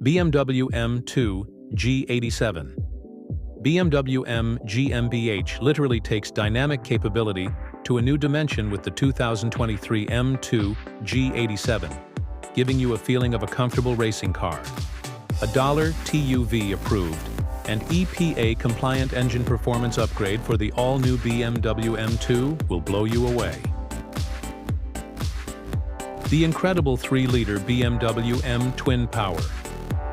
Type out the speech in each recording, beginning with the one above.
BMW M2 G87. BMW M GmbH literally takes dynamic capability to a new dimension with the 2023 M2 G87, giving you a feeling of a comfortable racing car. A $1 TÜV approved and EPA-compliant engine performance upgrade for the all-new BMW M2 will blow you away. The incredible 3-liter BMW M TwinPower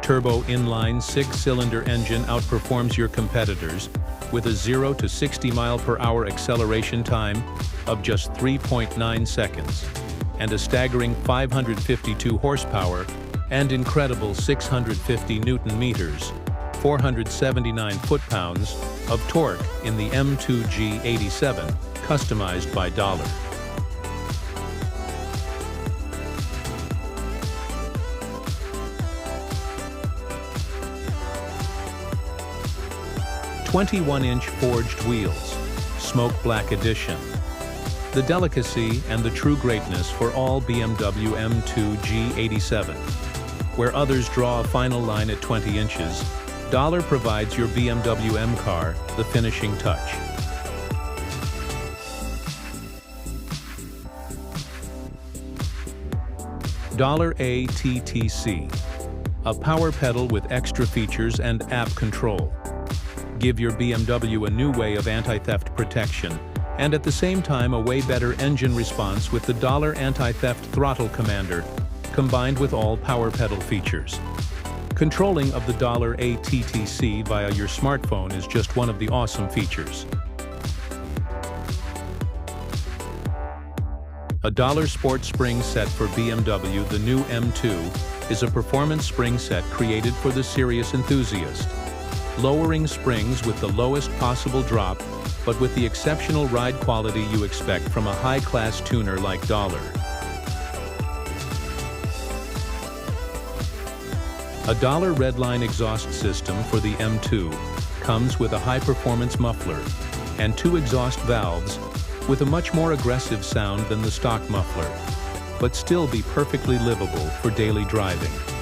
Turbo inline 6-cylinder engine outperforms your competitors with a 0 to 60 mph acceleration time of just 3.9 seconds and a staggering 552 horsepower and incredible 650 Nm, 479 foot-pounds of torque in the M2 G87, customized by dAHLer. "21-inch forged wheels, smoke black edition." The delicacy and the true greatness for all BMW M2 G87. Where others draw a final line at 20 inches, dAHLer provides your BMW M car the finishing touch. dAHLer ATTC, a power pedal with extra features and app control. Give your BMW a new way of anti-theft protection, and at the same time a way better engine response with the dAHLer Anti-Theft Throttle Commander, combined with all power pedal features. Controlling of the dAHLer ATTC via your smartphone is just one of the awesome features. A dAHLer Sport Spring Set for BMW. The new M2 is a performance spring set created for the serious enthusiast. Lowering springs with the lowest possible drop, but with the exceptional ride quality you expect from a high-class tuner like dAHLer. A dAHLer Redline exhaust system for the M2 comes with a high-performance muffler and 2 exhaust valves with a much more aggressive sound than the stock muffler, but still be perfectly livable for daily driving.